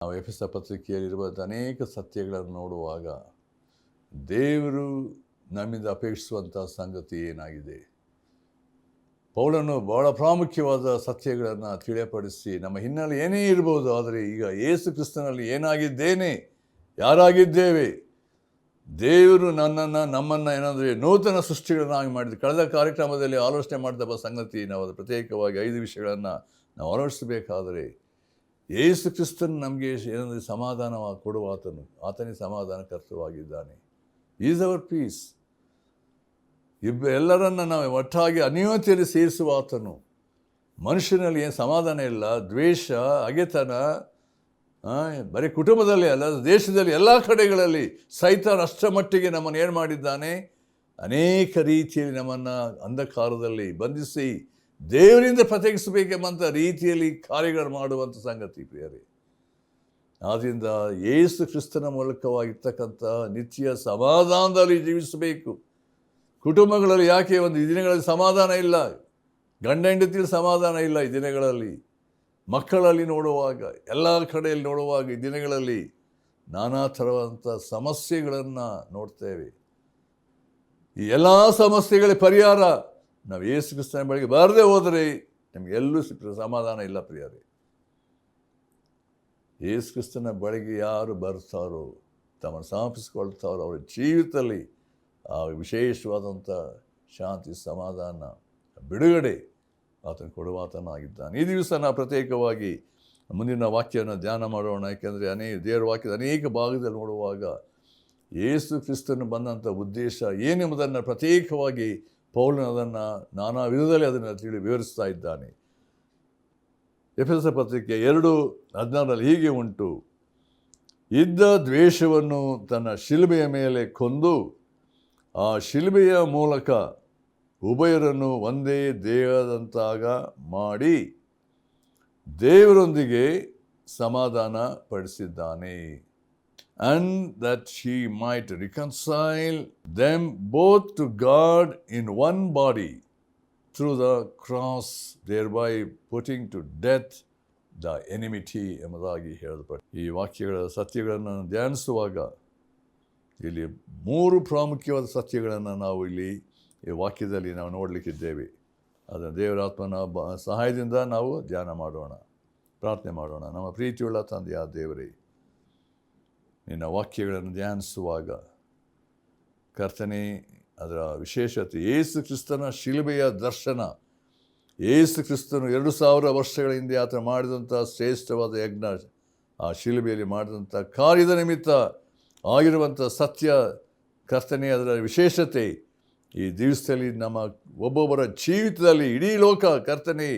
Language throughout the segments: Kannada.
ನಾವು ಎಫೆಸ ಪತ್ರಿಕೆಯಲ್ಲಿರುವ ಅನೇಕ ಸತ್ಯಗಳನ್ನು ನೋಡುವಾಗ ದೇವರು ನಮ್ಮಿಂದ ಅಪೇಕ್ಷಿಸುವಂಥ ಸಂಗತಿ ಏನಾಗಿದೆ, ಪೌಲನು ಬಹಳ ಪ್ರಾಮುಖ್ಯವಾದ ಸತ್ಯಗಳನ್ನು ತಿಳಿಯಪಡಿಸಿ ನಮ್ಮ ಹಿನ್ನೆಲೆ ಏನೇ ಇರ್ಬೋದು, ಆದರೆ ಈಗ ಯೇಸು ಕ್ರಿಸ್ತನಲ್ಲಿ ಏನಾಗಿದ್ದೇನೆ, ಯಾರಾಗಿದ್ದೇವೆ, ದೇವರು ನಮ್ಮನ್ನು ಏನಂದರೆ ನೂತನ ಸೃಷ್ಟಿಗಳನ್ನಾಗಿ ಮಾಡಿದ. ಕಳೆದ ಕಾರ್ಯಕ್ರಮದಲ್ಲಿ ಆಲೋಚನೆ ಮಾಡಿದ ಸಂಗತಿ ನಾವು ಅದು ಪ್ರತ್ಯೇಕವಾಗಿ 5 ವಿಷಯಗಳನ್ನು ನಾವು ಆಲೋಚಿಸಬೇಕಾದರೆ, ಯೇಸು ಕ್ರಿಸ್ತನು ನಮಗೆ ಏನಂದರೆ ಸಮಾಧಾನ ಕೊಡುವ ಆತನೇ ಸಮಾಧಾನ ಕರ್ತವಾಗಿದ್ದಾನೆ. Is our piece. ಎಲ್ಲರನ್ನ ನಾವು ಒಟ್ಟಾಗಿ ಅನ್ಯೋನ್ಯತೆಯಲ್ಲಿ ಸೇರಿಸುವ ಆತನು. ಮನುಷ್ಯನಲ್ಲಿ ಏನು ಸಮಾಧಾನ ಇಲ್ಲ, ದ್ವೇಷ, ಹಗೆತನ, ಬರೀ ಕುಟುಂಬದಲ್ಲಿ ಅಲ್ಲ, ದೇಶದಲ್ಲಿ ಎಲ್ಲ ಕಡೆಗಳಲ್ಲಿ ಸೈತಾನ ಅಷ್ಟಮಟ್ಟಿಗೆ ನಮ್ಮನ್ನು ಏನು ಮಾಡಿದ್ದಾನೆ, ಅನೇಕ ರೀತಿಯಲ್ಲಿ ನಮ್ಮನ್ನು ಅಂಧಕಾರದಲ್ಲಿ ಬಂಧಿಸಿ ದೇವರಿಂದ ಪ್ರತ್ಯೇಕಿಸಬೇಕೆಂಬಂಥ ರೀತಿಯಲ್ಲಿ ಕಾರ್ಯಗಳು ಮಾಡುವಂಥ ಸಂಗತಿ ಪ್ರಿಯರೇ. ಆದ್ದರಿಂದ ಯೇಸು ಕ್ರಿಸ್ತನ ಮೂಲಕವಾಗಿರ್ತಕ್ಕಂಥ ನಿತ್ಯ ಸಮಾಧಾನದಲ್ಲಿ ಜೀವಿಸಬೇಕು. ಕುಟುಂಬಗಳಲ್ಲಿ ಯಾಕೆ ಈ ದಿನಗಳಲ್ಲಿ ಸಮಾಧಾನ ಇಲ್ಲ, ಗಂಡ ಹೆಂಡತಿಯಲ್ಲಿ ಸಮಾಧಾನ ಇಲ್ಲ ಈ ದಿನಗಳಲ್ಲಿ, ಮಕ್ಕಳಲ್ಲಿ ನೋಡುವಾಗ, ಎಲ್ಲ ಕಡೆಯಲ್ಲಿ ನೋಡುವಾಗ ಈ ದಿನಗಳಲ್ಲಿ ನಾನಾ ಥರವಾದಂಥ ಸಮಸ್ಯೆಗಳನ್ನು ನೋಡ್ತೇವೆ. ಈ ಎಲ್ಲ ಸಮಸ್ಯೆಗಳ ಪರಿಹಾರ ನಾವು ಯೇಸು ಕ್ರಿಸ್ತನ ಬಳಿಗೆ ಬರದೇ ಹೋದರೆ ನಮಗೆಲ್ಲೂ ಸಮಾಧಾನ ಇಲ್ಲ ಪ್ರಿಯರೇ. ಯೇಸು ಕ್ರಿಸ್ತನ ಬಳಿಗೆ ಯಾರು ಬರ್ತಾರೋ, ತಮ್ಮನ್ನು ಸಮರ್ಪಿಸಿಕೊಳ್ತಾರೋ, ಅವರ ಜೀವಿತದಲ್ಲಿ ಆ ವಿಶೇಷವಾದಂಥ ಶಾಂತಿ, ಸಮಾಧಾನ, ಬಿಡುಗಡೆ ಆತನು ಕೊಡುವಾತನಾಗಿದ್ದಾನೆ. ಈ ದಿವಸ ನಾವು ಪ್ರತ್ಯೇಕವಾಗಿ ಮುಂದಿನ ವಾಕ್ಯವನ್ನು ಧ್ಯಾನ ಮಾಡೋಣ. ಯಾಕೆಂದರೆ ದೇವರ ವಾಕ್ಯದ ಅನೇಕ ಭಾಗದಲ್ಲಿ ನೋಡುವಾಗ ಯೇಸು ಕ್ರಿಸ್ತನು ಬಂದಂಥ ಉದ್ದೇಶ ಏನೆಂಬುದನ್ನು ಪ್ರತ್ಯೇಕವಾಗಿ ಪೌಲನು ಅದನ್ನು ನಾನಾ ವಿಧದಲ್ಲಿ ಅದನ್ನು ವಿವರಿಸ್ತಾ ಇದ್ದಾನೆ. ಎಫೆಸ ಪತ್ರಿಕೆ 2:16 ಹೀಗೆ ಉಂಟು: ಇದ್ದ ದ್ವೇಷವನ್ನು ತನ್ನ ಶಿಲುಬೆಯ ಮೇಲೆ ಕೊಂದು ಆ ಶಿಲುಬೆಯ ಮೂಲಕ ಉಭಯರನ್ನು ಒಂದೇ ದೇಹದಂತಾಗ ಮಾಡಿ ದೇವರೊಂದಿಗೆ ಸಮಾಧಾನ ಪಡಿಸಿದ್ದಾನೆ. And that he might reconcile them both to God in one body through the cross, thereby putting to death the enmity ಎಂಬುದಾಗಿ ಹೇಳಲ್ಪಟ್ಟು. ಈ ವಾಕ್ಯಗಳ ಸತ್ಯಗಳನ್ನು ಧ್ಯಾನಿಸುವಾಗ ಇಲ್ಲಿ 3 ಪ್ರಾಮುಖ್ಯವಾದ ಸತ್ಯಗಳನ್ನು ನಾವು ಇಲ್ಲಿ ಈ ವಾಕ್ಯದಲ್ಲಿ ನಾವು ನೋಡಲಿಕ್ಕಿದ್ದೇವೆ. ಅದನ್ನು ದೇವರಾತ್ಮನ ಸಹಾಯದಿಂದ ನಾವು ಧ್ಯಾನ ಮಾಡೋಣ, ಪ್ರಾರ್ಥನೆ ಮಾಡೋಣ. ನಮ್ಮ ಪ್ರೀತಿಯುಳ್ಳ ತಂದೆಯ ದೇವರೇ, ನಿನ್ನ ವಾಕ್ಯಗಳನ್ನು ಧ್ಯಾನಿಸುವಾಗ ಕರ್ತನೆ, ಅದರ ವಿಶೇಷತೆ ಯೇಸು ಕ್ರಿಸ್ತನ ಶಿಲುಬೆಯ ದರ್ಶನ, ಯೇಸು ಕ್ರಿಸ್ತನು 2000 ವರ್ಷಗಳ ಹಿಂದೆ ಆತ ಮಾಡಿದಂಥ ಶ್ರೇಷ್ಠವಾದ ಯಜ್ಞ, ಆ ಶಿಲುಬೆಯಲ್ಲಿ ಮಾಡಿದಂಥ ಕಾರ್ಯದ ನಿಮಿತ್ತ ಆಗಿರುವಂಥ ಸತ್ಯ ಕರ್ತನೆ, ಅದರ ವಿಶೇಷತೆ ಈ ದಿವಸದಲ್ಲಿ ನಮ್ಮ ಒಬ್ಬೊಬ್ಬರ ಜೀವಿತದಲ್ಲಿ ಇಡೀ ಲೋಕ ಕರ್ತನೆ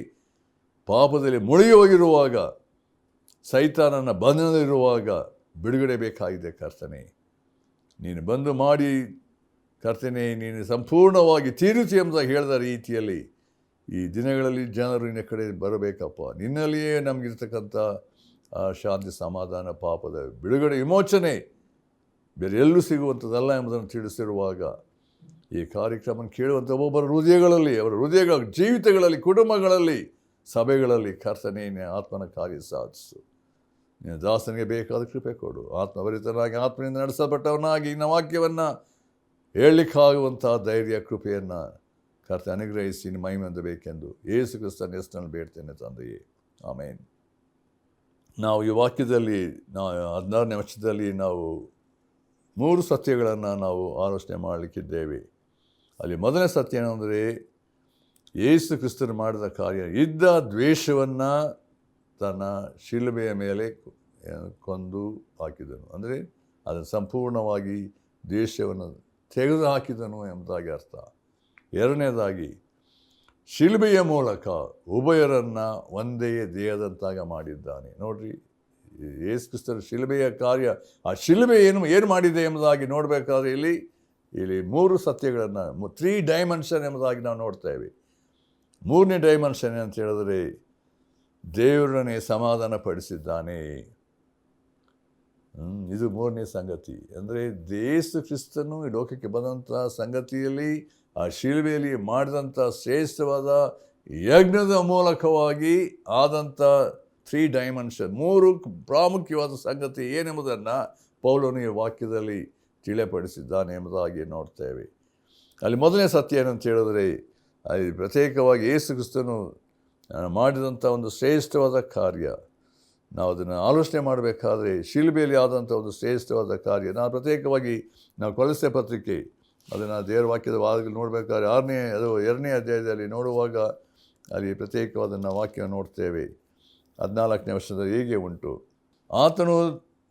ಪಾಪದಲ್ಲಿ ಮುಳುಗಿ ಹೋಗಿರುವಾಗ, ಸೈತಾನನ ಬಂಧನದಲ್ಲಿರುವಾಗ ಬಿಡುಗಡೆ ಬೇಕಾಗಿದೆ ಕರ್ತನೆ. ನೀನು ಬಂದು ಮಾಡಿ ಕರ್ತನೆ, ನೀನು ಸಂಪೂರ್ಣವಾಗಿ ತೀರಿಸಿ ಎಂಬುದಾಗಿ ಹೇಳಿದ ರೀತಿಯಲ್ಲಿ ಈ ದಿನಗಳಲ್ಲಿ ಜನರು ನಿನ್ನ ಕಡೆ ಬರಬೇಕಪ್ಪ. ನಿನ್ನಲ್ಲಿಯೇ ನಮಗಿರ್ತಕ್ಕಂಥ ಶಾಂತಿ, ಸಮಾಧಾನ, ಪಾಪದ ಬಿಡುಗಡೆ, ವಿಮೋಚನೆ ಬೇರೆ ಎಲ್ಲೂ ಸಿಗುವಂಥದ್ದಲ್ಲ ಎಂಬುದನ್ನು ತಿಳಿಸಿರುವಾಗ ಈ ಕಾರ್ಯಕ್ರಮ ಕೇಳುವಂಥ ಒಬ್ಬೊಬ್ಬರ ಹೃದಯಗಳಲ್ಲಿ, ಅವರ ಹೃದಯಗಳ ಜೀವಿತಗಳಲ್ಲಿ, ಕುಟುಂಬಗಳಲ್ಲಿ, ಸಭೆಗಳಲ್ಲಿ ಕರ್ತನೆ ಆತ್ಮನ ಕಾರ್ಯ ಸಾಧಿಸು. ನೀನು ದಾಸನಿಗೆ ಬೇಕಾದ ಕೃಪೆ ಕೊಡು. ಆತ್ಮಭರಿತನಾಗಿ, ಆತ್ಮನಿಂದ ನಡೆಸಲ್ಪಟ್ಟವನಾಗಿ ನಿನ್ನ ವಾಕ್ಯವನ್ನು ಹೇಳಲಿಕ್ಕಾಗುವಂಥ ಧೈರ್ಯ, ಕೃಪೆಯನ್ನು ಕರ್ತ ಅನುಗ್ರಹಿಸಿ ನಿನ್ನ ಮಹಿಮೆಯಿಂದ ಬೇಕೆಂದು ಯೇಸು ಕ್ರಿಸ್ತನ ಹೆಸರಿನಲ್ಲಿ ಬೇಡ್ತೇನೆ ತಂದೆಯೇ, ಆಮೇನ್. ನಾವು ಈ ವಾಕ್ಯದಲ್ಲಿ 16ನೇ ವಚನದಲ್ಲಿ ನಾವು 3 ಸತ್ಯಗಳನ್ನು ನಾವು ಆಲೋಚನೆ ಮಾಡಲಿಕ್ಕಿದ್ದೇವೆ. ಅಲ್ಲಿ ಮೊದಲನೇ ಸತ್ಯ ಏನಂದರೆ, ಯೇಸು ಕ್ರಿಸ್ತನು ಮಾಡಿದ ಕಾರ್ಯ, ಇದ್ದ ದ್ವೇಷವನ್ನು ತನ್ನ ಶಿಲುಬೆಯ ಮೇಲೆ ಕೊಂದು ಹಾಕಿದನು. ಅಂದರೆ ಅದನ್ನು ಸಂಪೂರ್ಣವಾಗಿ ದ್ವೇಷವನ್ನು ತೆಗೆದು ಹಾಕಿದನು ಎಂಬುದಾಗಿ ಅರ್ಥ. ಎರಡನೇದಾಗಿ, ಶಿಲುಬೆಯ ಮೂಲಕ ಉಭಯರನ್ನು ಒಂದೇ ದೇಹದಂತಾಗ ಮಾಡಿದ್ದಾನೆ. ನೋಡ್ರಿ, ಯೇಸು ಕ್ರಿಸ್ತನ ಶಿಲುಬೆಯ ಕಾರ್ಯ, ಆ ಶಿಲುಬೆ ಏನು ಮಾಡಿದೆ ಎಂಬುದಾಗಿ ನೋಡಬೇಕಾದ್ರೆ ಇಲ್ಲಿ 3 ಸತ್ಯಗಳನ್ನು, 3 ಡೈಮೆನ್ಷನ್ ಎಂಬುದಾಗಿ ನಾವು ನೋಡ್ತೇವೆ. 3ನೇ ಡೈಮೆನ್ಷನ್ ಅಂತ ಹೇಳಿದ್ರೆ, ದೇವರನ್ನೇ ಸಮಾಧಾನ ಪಡಿಸಿದ್ದಾನೆ. ಇದು 3ನೇ ಸಂಗತಿ. ಅಂದರೆ ಯೇಸು ಕ್ರಿಸ್ತನು ಈ ಲೋಕಕ್ಕೆ ಬಂದಂಥ ಸಂಗತಿಯಲ್ಲಿ, ಆ ಶಿಲುಬೆಯಲ್ಲಿ ಮಾಡಿದಂಥ ಶ್ರೇಷ್ಠವಾದ ಯಜ್ಞದ ಮೂಲಕವಾಗಿ ಆದಂಥ 3 ಡೈಮೆನ್ಷನ್, 3 ಪ್ರಾಮುಖ್ಯವಾದ ಸಂಗತಿ ಏನೆಂಬುದನ್ನು ಪೌಲನು ಈ ವಾಕ್ಯದಲ್ಲಿ ತಿಳಿಯಪಡಿಸಿದ್ದಾನೆ ಎಂಬುದಾಗಿ ನೋಡ್ತೇವೆ. ಅಲ್ಲಿ ಮೊದಲನೇ ಸತ್ಯ ಏನಂತ ಹೇಳಿದ್ರೆ, ಅಲ್ಲಿ ಪ್ರತ್ಯೇಕವಾಗಿ ಯೇಸು ಕ್ರಿಸ್ತನು ಮಾಡಿದಂಥ ಒಂದು ಶ್ರೇಷ್ಠವಾದ ಕಾರ್ಯ, ನಾವು ಅದನ್ನು ಆಲೋಚನೆ ಮಾಡಬೇಕಾದ್ರೆ ಶಿಲುಬೆಯಲ್ಲಿ ಆದಂಥ ಒಂದು ಶ್ರೇಷ್ಠವಾದ ಕಾರ್ಯ. ನಾವು ಪ್ರತ್ಯೇಕವಾಗಿ ನಾವು ಕೊಲೊಸ್ಸೆ ಪತ್ರಿಕೆ ಅದನ್ನು ದೇವರ ವಾಕ್ಯದ ವಾದಗಳು ನೋಡಬೇಕಾದ್ರೆ 2ನೇ ಅಧ್ಯಾಯದಲ್ಲಿ ನೋಡುವಾಗ ಅಲ್ಲಿ ಪ್ರತ್ಯೇಕವಾದ ವಾಕ್ಯ ನೋಡ್ತೇವೆ. 14ನೇ ವರ್ಷದಲ್ಲಿ ಹೀಗೆ ಉಂಟು, ಆತನು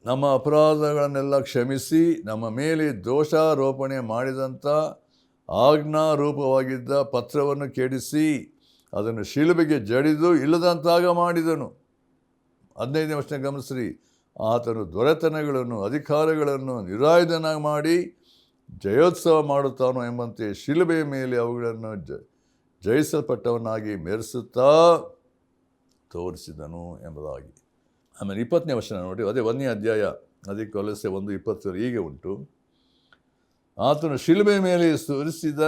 ನಮ್ಮ ಅಪರಾಧಗಳನ್ನೆಲ್ಲ ಕ್ಷಮಿಸಿ ನಮ್ಮ ಮೇಲೆ ದೋಷಾರೋಪಣೆ ಮಾಡಿದಂಥ ಆಜ್ಞಾರೂಪವಾಗಿದ್ದ ಪತ್ರವನ್ನು ಕೆಡಿಸಿ ಅದನ್ನು ಶಿಲುಬೆಗೆ ಜಡಿದು ಇಲ್ಲದಂತಾಗ ಮಾಡಿದನು. 15ನೇ ವರ್ಷ ಗಮನಿಸ್ರಿ, ಆತನು ದೊರೆತನಗಳನ್ನು ಅಧಿಕಾರಗಳನ್ನು ನಿರಾಯುಧನಾಗಿ ಮಾಡಿ ಜಯೋತ್ಸವ ಮಾಡುತ್ತಾನೋ ಎಂಬಂತೆ ಶಿಲುಬೆಯ ಮೇಲೆ ಅವುಗಳನ್ನು ಜಯಿಸಲ್ಪಟ್ಟವನಾಗಿ ಮೆರೆಸುತ್ತಾ ತೋರಿಸಿದನು ಎಂಬುದಾಗಿ. ಆಮೇಲೆ 20ನೇ ವಚನ ನೋಡಿ, ಅದೇ 1ನೇ ಅಧ್ಯಾಯ, ಅದೇ ಕೊಲೊಸ್ಸೆ 1:20 ಹೀಗೆ ಉಂಟು, ಆತನು ಶಿಲುಬೆ ಮೇಲೆ ಸುರಿಸಿದ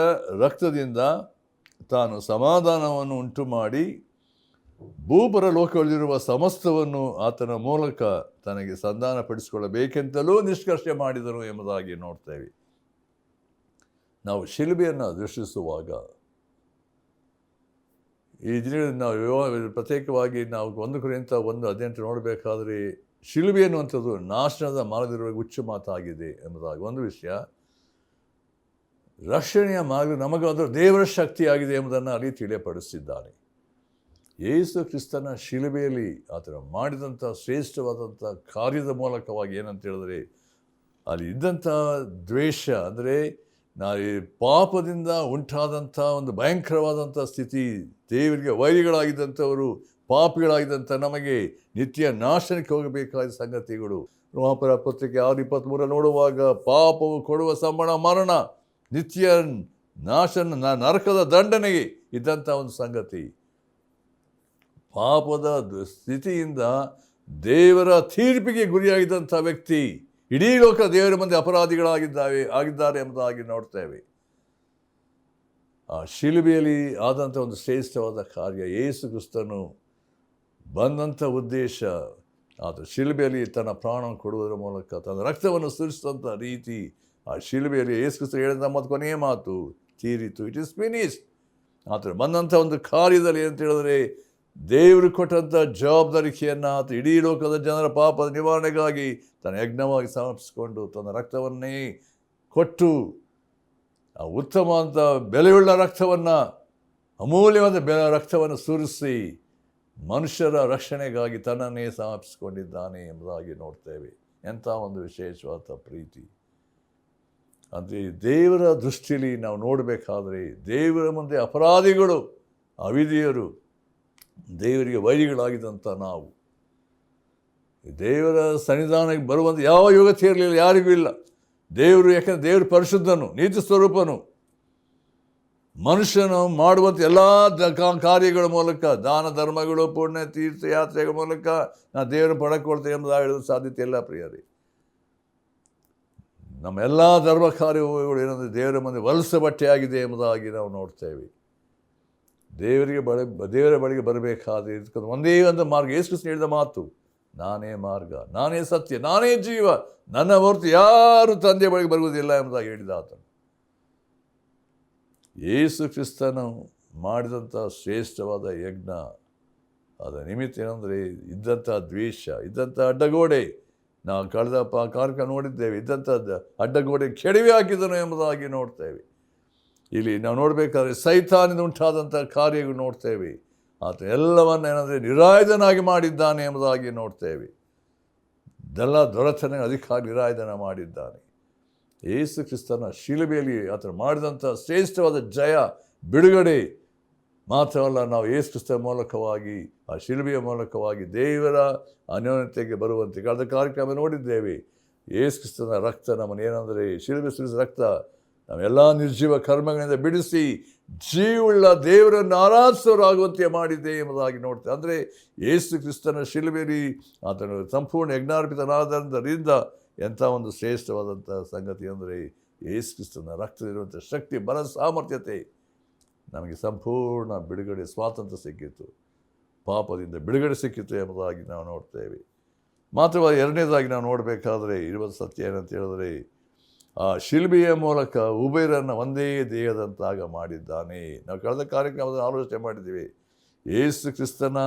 ರಕ್ತದಿಂದ ತಾನು ಸಮಾಧಾನವನ್ನು ಉಂಟು ಮಾಡಿ ಭೂಪರ ಲೋಕದಲ್ಲಿರುವ ಸಮಸ್ತವನ್ನು ಆತನ ಮೂಲಕ ತನಗೆ ಸಂಧಾನಪಡಿಸಿಕೊಳ್ಳಬೇಕೆಂತಲೂ ನಿಷ್ಕರ್ಷೆ ಮಾಡಿದನು ಎಂಬುದಾಗಿ ನೋಡ್ತೇವೆ. ನಾವು ಶಿಲುಬೆಯನ್ನು ದೃಷ್ಟಿಸುವಾಗ ಈ ದಿನಗಳಲ್ಲಿ ನಾವು ಪ್ರತ್ಯೇಕವಾಗಿ ನಾವು 1 ಕೊರಿಂಥ 1:18 ನೋಡಬೇಕಾದ್ರೆ ಶಿಲುಬೆ ಅನ್ನುವಂಥದ್ದು ನಾಶನದ ಮಾರ್ಗದಲ್ಲಿರುವ ಹುಚ್ಚು ಮಾತಾಗಿದೆ ಎಂಬುದಾಗಿ ಒಂದು ವಿಷಯ. ರಕ್ಷಣೆಯ ಮಾರ್ಗ ನಮಗಾದರೂ ದೇವರ ಶಕ್ತಿಯಾಗಿದೆ ಎಂಬುದನ್ನು ಅಲ್ಲಿ ತಿಳಿಯಪಡಿಸಿದ್ದಾನೆ. ಯೇಸು ಕ್ರಿಸ್ತನ ಶಿಲುಬೆಯಲ್ಲಿ ಆತನು ಮಾಡಿದಂಥ ಶ್ರೇಷ್ಠವಾದಂಥ ಕಾರ್ಯದ ಮೂಲಕವಾಗಿ ಏನಂತ ಹೇಳಿದ್ರೆ, ಅಲ್ಲಿ ಇದ್ದಂಥ ದ್ವೇಷ ಅಂದರೆ ಈ ಪಾಪದಿಂದ ಉಂಟಾದಂಥ ಒಂದು ಭಯಂಕರವಾದಂಥ ಸ್ಥಿತಿ, ದೇವರಿಗೆ ವೈರಿಗಳಾಗಿದ್ದಂಥವರು, ಪಾಪಿಗಳಾಗಿದ್ದಂಥ ನಮಗೆ ನಿತ್ಯ ನಾಶನಕ್ಕೆ ಹೋಗಬೇಕಾದ ಸಂಗತಿಗಳು. ರೋಮಾಪುರ ಪತ್ರಿಕೆ 6:23 ನೋಡುವಾಗ ಪಾಪವು ಕೊಡುವ ಸಂಬಳ ಮರಣ, ನಿತ್ಯ ನರಕದ ದಂಡನೆಗೆ ಇದ್ದಂಥ ಒಂದು ಸಂಗತಿ. ಪಾಪದ ಸ್ಥಿತಿಯಿಂದ ದೇವರ ತೀರ್ಪಿಗೆ ಗುರಿಯಾಗಿದ್ದಂಥ ವ್ಯಕ್ತಿ ಇಡೀ ಲೋಕ ದೇವರ ಮುಂದೆ ಆಗಿದ್ದಾರೆ ಎಂಬುದಾಗಿ ನೋಡ್ತೇವೆ. ಆ ಶಿಲುಬೆಯಲ್ಲಿ ಆದಂಥ ಒಂದು ಶ್ರೇಷ್ಠವಾದ ಕಾರ್ಯ, ಯೇಸು ಕ್ರಿಸ್ತನು ಬಂದಂಥ ಉದ್ದೇಶ, ಆತ ಶಿಲುಬೆಯಲ್ಲಿ ತನ್ನ ಪ್ರಾಣ ಕೊಡುವುದರ ಮೂಲಕ ತನ್ನ ರಕ್ತವನ್ನು ಸುರಿಸಿದಂಥ ರೀತಿ, ಆ ಶಿಲುಬೆಯಲ್ಲಿ ಯೇಸು ಕ್ರಿಸ್ತ ಹೇಳಿದ ಮತ್ತು ಕೊನೆಯ ಮಾತು ತೀರಿತು, ಇಟ್ ಇಸ್ ಫಿನಿಶ್ಡ್. ಆತ ಬಂದಂಥ ಒಂದು ಕಾರ್ಯದಲ್ಲಿ ಏನಂತ ಹೇಳಿದ್ರೆ, ದೇವರು ಕೊಟ್ಟಂಥ ಜವಾಬ್ದಾರಿಕೆಯನ್ನು ಆತ ಇಡೀ ಲೋಕದ ಜನರ ಪಾಪದ ನಿವಾರಣೆಗಾಗಿ ತನ್ನ ಯಜ್ಞವಾಗಿ ಸಮರ್ಪಿಸಿಕೊಂಡು ತನ್ನ ರಕ್ತವನ್ನೇ ಕೊಟ್ಟು ಆ ಉತ್ತಮವಾದ ಬೆಲೆಯುಳ್ಳ ರಕ್ತವನ್ನು, ಅಮೂಲ್ಯವಾದ ರಕ್ತವನ್ನು ಸುರಿಸಿ ಮನುಷ್ಯರ ರಕ್ಷಣೆಗಾಗಿ ತನ್ನನ್ನೇ ಸಮರ್ಪಿಸಿಕೊಂಡಿದ್ದಾನೆ ಎಂಬುದಾಗಿ ನೋಡ್ತೇವೆ. ಎಂಥ ಒಂದು ವಿಶೇಷವಾದ ಪ್ರೀತಿ! ಅಂದರೆ ದೇವರ ದೃಷ್ಟಿಯಲ್ಲಿ ನಾವು ನೋಡಬೇಕಾದ್ರೆ ದೇವರ ಮುಂದೆ ಅಪರಾಧಿಗಳು, ಅವಿಧಿಯರು, ದೇವರಿಗೆ ವೈರಿಗಳಾಗಿದ್ದಂಥ ನಾವು ದೇವರ ಸನ್ನಿಧಾನಕ್ಕೆ ಬರುವಂಥ ಯಾವ ಯೋಗ್ಯತೆ ಇರಲಿಲ್ಲ, ಯಾರಿಗೂ ಇಲ್ಲ. ದೇವರು, ಯಾಕಂದರೆ ದೇವರು ಪರಿಶುದ್ಧನು, ನೀತಿ ಸ್ವರೂಪನು. ಮನುಷ್ಯನು ಮಾಡುವಂಥ ಎಲ್ಲ ಕಾರ್ಯಗಳ ಮೂಲಕ, ದಾನ ಧರ್ಮಗಳು, ಪುಣ್ಯ ತೀರ್ಥಯಾತ್ರೆಗಳ ಮೂಲಕ ನಾನು ದೇವರನ್ನು ಪಡ್ಕೊಳ್ತೇನೆ ಎಂಬುದಾಗಿ ಹೇಳೋದು ಸಾಧ್ಯತೆ ಇಲ್ಲ ಪ್ರಿಯರೇ. ನಮ್ಮ ಎಲ್ಲ ಧರ್ಮ ಕಾರ್ಯಗಳು ಏನಂದರೆ ದೇವರ ಮುಂದೆ ವಲಸೆ ಬಟ್ಟೆಯಾಗಿದೆ ಎಂಬುದಾಗಿ ನಾವು ನೋಡ್ತೇವೆ. ದೇವರ ಬಳಿಗೆ ಬರಬೇಕಾದ್ರೆ ಇದಕ್ಕೊಂದು ಒಂದೇ ಒಂದು ಮಾರ್ಗ. ಯೇಸು ಕ್ರಿಸ್ತನು ಹೇಳಿದ ಮಾತು, ನಾನೇ ಮಾರ್ಗ, ನಾನೇ ಸತ್ಯ, ನಾನೇ ಜೀವ, ನನ್ನ ಹೊರತು ಯಾರು ತಂದೆಯ ಬಳಿಗೆ ಬರುವುದಿಲ್ಲ ಎಂಬುದಾಗಿ ಹೇಳಿದ ಆತನು. ಯೇಸು ಕ್ರಿಸ್ತನು ಮಾಡಿದಂಥ ಶ್ರೇಷ್ಠವಾದ ಯಜ್ಞ, ಅದರ ನಿಮಿತ್ತ ಏನಂದರೆ ಇದ್ದಂಥ ದ್ವೇಷ, ಇದ್ದಂಥ ಅಡ್ಡಗೋಡೆ, ನಾವು ಕಳೆದ ಕಾರ್ಯಕ್ರಮ ನೋಡಿದ್ದೇವೆ, ಇದ್ದಂಥದ್ದು ಅಡ್ಡಗೋಡೆ ಕೆಡವಿ ಹಾಕಿದನು ಎಂಬುದಾಗಿ ನೋಡ್ತೇವೆ. ಇಲ್ಲಿ ನಾವು ನೋಡಬೇಕಾದ್ರೆ ಸೈತಾನಿಂದ ಉಂಟಾದಂಥ ಕಾರ್ಯಗಳು ನೋಡ್ತೇವೆ. ಆತ ಎಲ್ಲವನ್ನು ಏನಂದರೆ ನಿರಾಯುಧನಾಗಿ ಮಾಡಿದ್ದಾನೆ ಎಂಬುದಾಗಿ ನೋಡ್ತೇವೆ. ಇದೆಲ್ಲ ದೊರೆತನ ಅಧಿಕಾರ ನಿರಾಯುಧನ ಮಾಡಿದ್ದಾನೆ. ಯೇಸು ಕ್ರಿಸ್ತನ ಶಿಲುಬೆಯಲ್ಲಿ ಆತನು ಮಾಡಿದಂಥ ಶ್ರೇಷ್ಠವಾದ ಜಯ, ಬಿಡುಗಡೆ ಮಾತ್ರವಲ್ಲ, ನಾವು ಯೇಸು ಕ್ರಿಸ್ತನ ಮೂಲಕವಾಗಿ, ಆ ಶಿಲುಬೆಯ ಮೂಲಕವಾಗಿ ದೇವರ ಅನ್ಯೋನ್ಯತೆಗೆ ಬರುವಂತೆ ಕಳೆದ ಕಾರ್ಯಕ್ರಮ ನೋಡಿದ್ದೇವೆ. ಯೇಸು ಕ್ರಿಸ್ತನ ರಕ್ತ ನಮ್ಮನ್ನು ಏನಂದರೆ ಶಿಲುಬೆ ಸುರಿಸಿದ ರಕ್ತ ನಾವೆಲ್ಲ ನಿರ್ಜೀವ ಕರ್ಮಗಳಿಂದ ಬಿಡಿಸಿ ಜೀವುಳ್ಳ ದೇವರನ್ನು ಆರಾಧಿಸೋರಾಗುವಂತೆ ಮಾಡಿದೆ ಎಂಬುದಾಗಿ ನೋಡ್ತೇವೆ. ಅಂದರೆ ಯೇಸು ಕ್ರಿಸ್ತನ ಶಿಲುಬೆಯಲ್ಲಿ ಆತನು ಸಂಪೂರ್ಣ ಯಜ್ಞಾರ್ಪಿತನಾದ್ದರಿಂದ ಎಂಥ ಒಂದು ಶ್ರೇಷ್ಠವಾದಂಥ ಸಂಗತಿ ಅಂದರೆ ಯೇಸು ಕ್ರಿಸ್ತನ ರಕ್ತದಲ್ಲಿರುವಂಥ ಶಕ್ತಿ, ಬಲ, ಸಾಮರ್ಥ್ಯತೆ ನಮಗೆ ಸಂಪೂರ್ಣ ಬಿಡುಗಡೆ, ಸ್ವಾತಂತ್ರ್ಯ ಸಿಕ್ಕಿತು. ಪಾಪದಿಂದ ಬಿಡುಗಡೆ ಸಿಕ್ಕಿತು ಎಂಬುದಾಗಿ ನಾವು ನೋಡ್ತೇವೆ. ಮಾತ್ರವಾಗಿ ಎರಡನೇದಾಗಿ ನಾವು ನೋಡಬೇಕಾದ್ರೆ ಇರುವ ಸತ್ಯ ಏನಂತ ಹೇಳಿದ್ರೆ, ಆ ಶಿಲ್ಬೆಯ ಮೂಲಕ ಉಭಯರನ್ನು ಒಂದೇ ದೇಹದಂತಾಗ ಮಾಡಿದ್ದಾನೆ. ನಾವು ಕಳೆದ ಕಾರ್ಯಕ್ರಮದಲ್ಲಿ ಆಲೋಚನೆ ಮಾಡಿದ್ದೀವಿ. ಯೇಸು ಕ್ರಿಸ್ತನ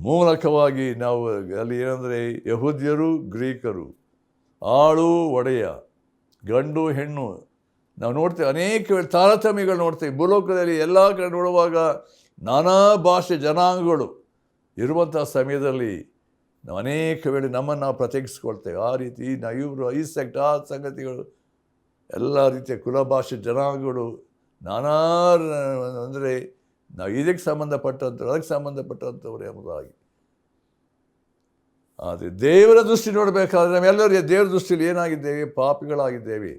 ಮೂಲಕವಾಗಿ ನಾವು ಅಲ್ಲಿ ಏನಂದರೆ ಯಹೂದ್ಯರು ಗ್ರೀಕರು, ಆಳು ಒಡೆಯ, ಗಂಡು ಹೆಣ್ಣು ನಾವು ನೋಡ್ತೇವೆ. ಅನೇಕ ತಾರತಮ್ಯಗಳು ನೋಡ್ತೇವೆ ಭೂಲೋಕದಲ್ಲಿ. ಎಲ್ಲ ಕಡೆ ನೋಡುವಾಗ ನಾನಾ ಭಾಷೆ ಜನಾಂಗಗಳು ಇರುವಂಥ ಸಮಯದಲ್ಲಿ ನಾವು ಅನೇಕ ವೇಳೆ ನಮ್ಮನ್ನು ನಾವು ಪ್ರತ್ಯೇಕಿಸ್ಕೊಳ್ತೇವೆ. ಆ ರೀತಿ ನಾವು ಇವರು ಈ ಸೆಕ್ಟ್ ಆ ಸಂಗತಿಗಳು ಎಲ್ಲ ರೀತಿಯ ಕುಲ ಭಾಷೆ ಜನಾಂಗಗಳು ನಾನಾ ಅಂದರೆ ನಾವು ಇದಕ್ಕೆ ಸಂಬಂಧಪಟ್ಟಂಥವ್ರು ಅದಕ್ಕೆ ಸಂಬಂಧಪಟ್ಟಂಥವ್ರು ಎಂಬುದಾಗಿ. ಆದರೆ ದೇವರ ದೃಷ್ಟಿ ನೋಡಬೇಕಾದ್ರೆ ನಾವೆಲ್ಲರೂ ದೇವರ ದೃಷ್ಟಿಯಲ್ಲಿ ಏನಾಗಿದ್ದೇವೆ? ಪಾಪಿಗಳಾಗಿದ್ದೇವೆ.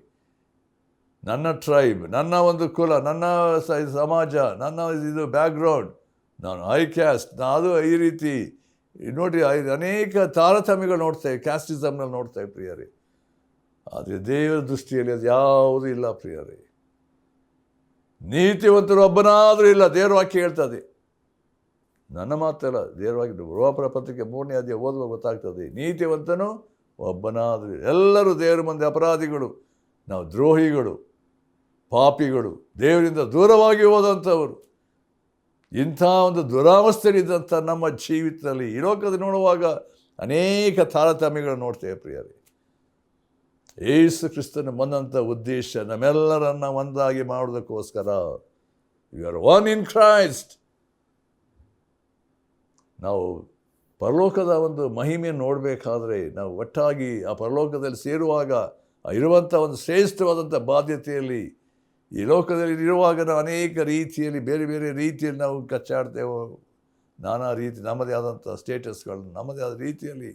ನನ್ನ ಟ್ರೈಬ್, ನನ್ನ ಒಂದು ಕುಲ, ನನ್ನ ಸಮಾಜ, ನನ್ನ ಇದು ಬ್ಯಾಕ್ಗ್ರೌಂಡ್, ನಾನು ಹೈ ಕ್ಯಾಸ್ಟ್, ಅದು ಈ ರೀತಿ ನೋಡಿರಿ ಅನೇಕ ತಾರತಮ್ಯಗಳು ನೋಡ್ತೇವೆ. ಕ್ಯಾಸ್ಟಿಸಮ್ನಲ್ಲಿ ನೋಡ್ತೇವೆ ಪ್ರಿಯರೇ. ಆದರೆ ದೇವರ ದೃಷ್ಟಿಯಲ್ಲಿ ಅದು ಯಾವುದೂ ಇಲ್ಲ ಪ್ರಿಯರೇ. ನೀತಿವಂತರು ಒಬ್ಬನಾದರೂ ಇಲ್ಲ. ದೇವರ ವಾಕ್ಯ ಹೇಳ್ತದೆ. ನನ್ನ ಮಾತಲ್ಲ, ದೇವರ ವಾಕ್ಯ. ರೋಮಪುರ ಪತ್ರಿಕೆ 3ನೇ ಅಧ್ಯಾಯ ಓದುವಾಗ ಗೊತ್ತಾಗ್ತದೆ. ನೀತಿವಂತನು ಒಬ್ಬನಾದರೂ, ಎಲ್ಲರೂ ದೇವರ ಮುಂದೆ ಅಪರಾಧಿಗಳು, ನಾವು ದ್ರೋಹಿಗಳು, ಪಾಪಿಗಳು, ದೇವರಿಂದ ದೂರವಾಗಿ ಹೋದಂಥವರು. ಇಂಥ ಒಂದು ದುರಾವಸ್ಥೆಯಲ್ಲಿದ್ದಂಥ ನಮ್ಮ ಜೀವಿತದಲ್ಲಿ ಈ ಲೋಕದಲ್ಲಿ ನೋಡುವಾಗ ಅನೇಕ ತಾರತಮ್ಯಗಳು ನೋಡ್ತೇವೆ ಪ್ರಿಯರೇ. ಯೇಸು ಕ್ರಿಸ್ತನ ಬಂದಂಥ ಉದ್ದೇಶ ನಮ್ಮೆಲ್ಲರನ್ನ ಒಂದಾಗಿ ಮಾಡೋದಕ್ಕೋಸ್ಕರ. You are one in Christ. ನಾವು ಪರಲೋಕದ ಒಂದು ಮಹಿಮೆಯನ್ನು ನೋಡಬೇಕಾದ್ರೆ ನಾವು ಒಟ್ಟಾಗಿ ಆ ಪರಲೋಕದಲ್ಲಿ ಸೇರುವಾಗ ಇರುವಂಥ ಒಂದು ಶ್ರೇಷ್ಠವಾದಂಥ ಬಾಧ್ಯತೆಯಲ್ಲಿ ಈ ಲೋಕದಲ್ಲಿ ಇರುವಾಗ ನಾವು ಅನೇಕ ರೀತಿಯಲ್ಲಿ ಬೇರೆ ಬೇರೆ ರೀತಿಯಲ್ಲಿ ನಾವು ಕಚ್ಚಾಡ್ತೇವೆ. ನಾನಾ ರೀತಿ ನಮ್ಮದೇ ಆದಂಥ ಸ್ಟೇಟಸ್ಗಳು, ನಮ್ಮದೇ ಆದ ರೀತಿಯಲ್ಲಿ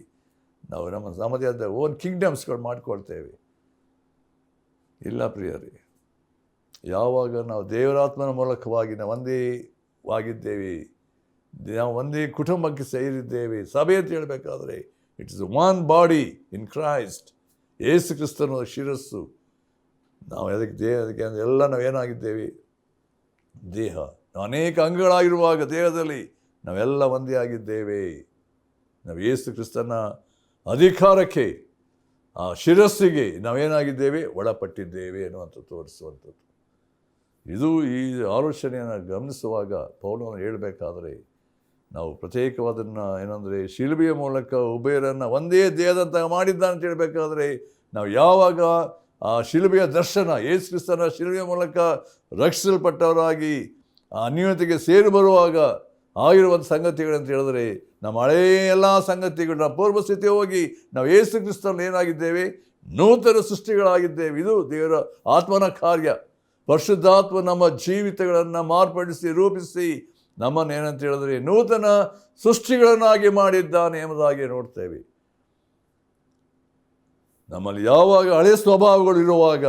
ನಾವು ನಮ್ಮದೇ ಆದ ಓನ್ ಕಿಂಗ್ಡಮ್ಸ್ಗಳು ಮಾಡ್ಕೊಳ್ತೇವೆ. ಇಲ್ಲ ಪ್ರಿಯರೇ, ಯಾವಾಗ ನಾವು ದೇವರಾತ್ಮನ ಮೂಲಕವಾಗಿ ನಾವು ಒಂದೇ ಆಗಿದ್ದೇವೆ, ನಾವು ಒಂದೇ ಕುಟುಂಬಕ್ಕೆ ಸೇರಿದ್ದೇವೆ. ಸಭೆ ಅಂತ ಹೇಳಬೇಕಾದ್ರೆ it's one body in Christ. ಯೇಸು ಕ್ರಿಸ್ತನ ಶಿರಸ್ಸು. ನಾವು ಅದಕ್ಕೆ ಎಲ್ಲ ನಾವೇನಾಗಿದ್ದೇವೆ? ದೇಹ. ನಾವು ಅನೇಕ ಅಂಗಗಳಾಗಿರುವಾಗ ದೇಹದಲ್ಲಿ ನಾವೆಲ್ಲ ಒಂದೇ ಆಗಿದ್ದೇವೆ. ನಾವು ಯೇಸು ಕ್ರಿಸ್ತನ ಅಧಿಕಾರಕ್ಕೆ, ಆ ಶಿರಸ್ಸಿಗೆ ನಾವೇನಾಗಿದ್ದೇವೆ? ಒಳಪಟ್ಟಿದ್ದೇವೆ ಅನ್ನುವಂಥ ತೋರಿಸುವಂಥದ್ದು. ಇದು ಈ ಆಲೋಚನೆಯನ್ನು ಗಮನಿಸುವಾಗ ಪೌಲನು ಹೇಳಬೇಕಾದ್ರೆ ನಾವು ಪ್ರತ್ಯೇಕವಾದನ್ನು ಏನಂದರೆ ಶಿಲುಬೆಯ ಮೂಲಕ ಉಭಯರನ್ನು ಒಂದೇ ದೇಹದಂತ ಮಾಡಿದ್ದಾನೆ ಅಂತ ಹೇಳಬೇಕಾದ್ರೆ ನಾವು ಯಾವಾಗ ಆ ಶಿಲುಬೆಯ ದರ್ಶನ, ಯೇಸು ಕ್ರಿಸ್ತನ ಶಿಲುಬೆಯ ಮೂಲಕ ರಕ್ಷಿಸಲ್ಪಟ್ಟವರಾಗಿ ಆ ಅನ್ಯೋನ್ಯತೆಗೆ ಸೇರಿ ಬರುವಾಗ ಆಗಿರುವಂಥ ಸಂಗತಿಗಳಂತ ಹೇಳಿದ್ರೆ ನಮ್ಮ ಹಳೆಯ ಎಲ್ಲ ಸಂಗತಿಗಳು ನಾವು ಪೂರ್ವ ಸ್ಥಿತಿ ಹೋಗಿ ನಾವು ಯೇಸು ಕ್ರಿಸ್ತನಲ್ಲಿ ಏನಾಗಿದ್ದೇವೆ? ನೂತನ ಸೃಷ್ಟಿಗಳಾಗಿದ್ದೇವೆ. ಇದು ದೇವರ ಆತ್ಮನ ಕಾರ್ಯ. ಪರಿಶುದ್ಧಾತ್ಮ ನಮ್ಮ ಜೀವಿತಗಳನ್ನು ಮಾರ್ಪಡಿಸಿ ರೂಪಿಸಿ ನಮ್ಮನ್ನು ಏನಂತ ಹೇಳಿದ್ರೆ ನೂತನ ಸೃಷ್ಟಿಗಳನ್ನಾಗಿ ಮಾಡಿದ್ದಾನೆ ಎಂಬುದಾಗಿ ನೋಡ್ತೇವೆ. ನಮ್ಮಲ್ಲಿ ಯಾವಾಗ ಹಳೆಯ ಸ್ವಭಾವಗಳು ಇರುವಾಗ,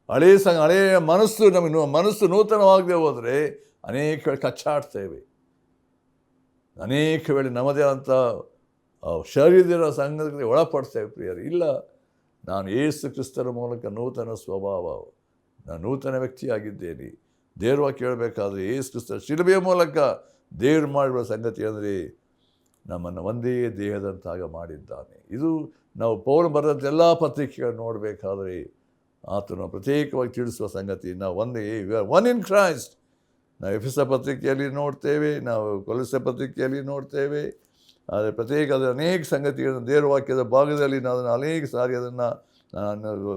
ಹಳೆಯ ಮನಸ್ಸು ನಮಗೆ ಮನಸ್ಸು ನೂತನವಾಗದೆ ಹೋದರೆ ಅನೇಕ ಕಚ್ಚಾಡ್ತೇವೆ. ಅನೇಕ ವೇಳೆ ನಮ್ಮದೇ ಆದಂಥ ಶರೀರದ ಸಂಗತಿಗೆ ಒಳಪಡ್ತೇವೆ ಪ್ರಿಯರು. ಇಲ್ಲ, ನಾನು ಯೇಸು ಕ್ರಿಸ್ತನ ಮೂಲಕ ನೂತನ ಸ್ವಭಾವ, ನಾನು ನೂತನ ವ್ಯಕ್ತಿಯಾಗಿದ್ದೇನೆ. ದೇವರ ಕೇಳಬೇಕಾದ್ರೆ ಯೇಸು ಕ್ರಿಸ್ತ ಶಿಲುಬೆಯ ಮೂಲಕ ದೇವರು ಮಾಡಿರುವ ಸಂಗತಿ ಅಂದರೆ ನಮ್ಮನ್ನು ಒಂದೇ ದೇಹದಂತಾಗ ಮಾಡಿದ್ದಾನೆ. ಇದು ನಾವು ಪೌಲ ಬರೆದಂಥ ಎಲ್ಲ ಪತ್ರಿಕೆಗಳನ್ನು ನೋಡಬೇಕಾದ್ರೆ ಆತನು ಪ್ರತ್ಯೇಕವಾಗಿ ತಿಳಿಸುವ ಸಂಗತಿ. ನಾವು ಒಂದೇ ಒನ್ ಇನ್ ಕ್ರೈಸ್ಟ್. ನಾವು ಎಫೆಸ ಪತ್ರಿಕೆಯಲ್ಲಿ ನೋಡ್ತೇವೆ, ನಾವು ಕೊಲೊಸ್ಸೆ ಪತ್ರಿಕೆಯಲ್ಲಿ ನೋಡ್ತೇವೆ. ಆದರೆ ಪ್ರತ್ಯೇಕ ಅದರ ಅನೇಕ ಸಂಗತಿಗಳನ್ನು ದೇವರ ವಾಕ್ಯದ ಭಾಗದಲ್ಲಿ ನಾವು ಅದನ್ನು ಅನೇಕ ಸಾರಿ ಅದನ್ನು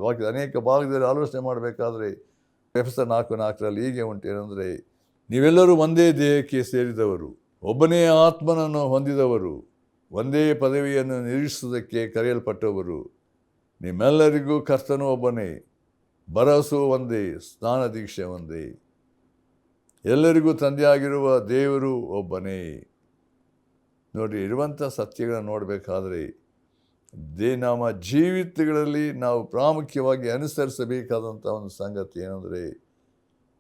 ವಾಕ್ಯದ ಅನೇಕ ಭಾಗದಲ್ಲಿ ಆಲೋಚನೆ ಮಾಡಬೇಕಾದ್ರೆ ಎಫೆಸ 4:4 ಹೀಗೆ ಉಂಟು. ಏನಂದರೆ, ನೀವೆಲ್ಲರೂ ಒಂದೇ ದೇಹಕ್ಕೆ ಸೇರಿದವರು, ಒಬ್ಬನೇ ಆತ್ಮನನ್ನು ಹೊಂದಿದವರು, ಒಂದೇ ಪದವಿಯನ್ನು ನಿರೀಕ್ಷಿಸುವುದಕ್ಕೆ ಕರೆಯಲ್ಪಟ್ಟವರು, ನಿಮ್ಮೆಲ್ಲರಿಗೂ ಕರ್ತನು ಒಬ್ಬನೇ, ಭರವಸೆ ಒಂದೇ, ಸ್ನಾನ ದೀಕ್ಷೆ ಒಂದೇ, ಎಲ್ಲರಿಗೂ ತಂದೆಯಾಗಿರುವ ದೇವರು ಒಬ್ಬನೇ. ನೋಡಿ, ಇರುವಂಥ ಸತ್ಯಗಳನ್ನು ನೋಡಬೇಕಾದ್ರೆ ನಮ್ಮ ಜೀವಿತಗಳಲ್ಲಿ ನಾವು ಪ್ರಾಮುಖ್ಯವಾಗಿ ಅನುಸರಿಸಬೇಕಾದಂಥ ಒಂದು ಸಂಗತಿ ಏನಂದರೆ,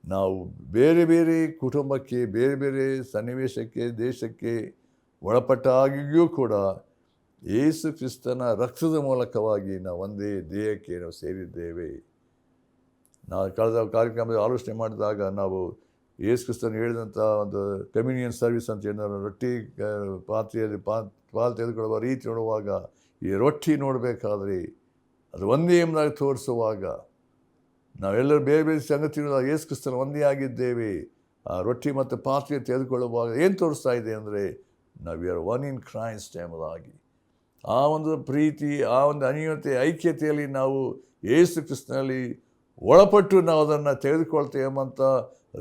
ನಾವು ಬೇರೆ ಬೇರೆ ಕುಟುಂಬಕ್ಕೆ, ಬೇರೆ ಬೇರೆ ಸನ್ನಿವೇಶಕ್ಕೆ, ದೇಶಕ್ಕೆ ಒಳಪಟ್ಟಾಗಿಯೂ ಕೂಡ ಯೇಸು ಕ್ರಿಸ್ತನ ರಕ್ತದ ಮೂಲಕವಾಗಿ ನಾವು ಒಂದೇ ದೇಹಕ್ಕೆ ನಾವು ಸೇರಿದ್ದೇವೆ. ನಾವು ಕಳೆದ ಕಾರ್ಯಕ್ರಮದಲ್ಲಿ ಆಲೋಚನೆ ಮಾಡಿದಾಗ ನಾವು ಯೇಸು ಕ್ರಿಸ್ತನು ಹೇಳಿದಂಥ ಒಂದು ಕಮ್ಯುನಿಯನ್ ಸರ್ವಿಸ್ ಅಂತ ಏನಾದ್ರು ರೊಟ್ಟಿ ಪಾತ್ರೆಯಲ್ಲಿ ಪಾಲು ತೆಗೆದುಕೊಳ್ಳುವ ರೀತಿ ನೋಡುವಾಗ, ಈ ರೊಟ್ಟಿ ನೋಡಬೇಕಾದ್ರೆ ಅದು ಒಂದೇ ಎಂಬುದಾಗಿ ತೋರಿಸುವಾಗ, ನಾವೆಲ್ಲರೂ ಬೇರೆ ಬೇರೆ ಸಂಗತಿಗಳು ಯೇಸು ಕ್ರಿಸ್ತನ ಒಂದೇ ಆಗಿದ್ದೇವೆ. ಆ ರೊಟ್ಟಿ ಮತ್ತು ಪಾತ್ರೆ ತೆಗೆದುಕೊಳ್ಳುವಾಗ ಏನು ತೋರಿಸ್ತಾ ಇದೆ ಅಂದರೆ, ನಾವು we are one in Christ ಎಂಬುದಾಗಿ. ಆ ಒಂದು ಪ್ರೀತಿ, ಆ ಒಂದು ಅನ್ಯೋನ್ಯತೆ, ಐಕ್ಯತೆಯಲ್ಲಿ ನಾವು ಯೇಸು ಕ್ರಿಸ್ತನಲ್ಲಿ ಒಳಪಟ್ಟು ನಾವು ಅದನ್ನು ತೆಗೆದುಕೊಳ್ತೇವೆ ಎಂಬಂಥ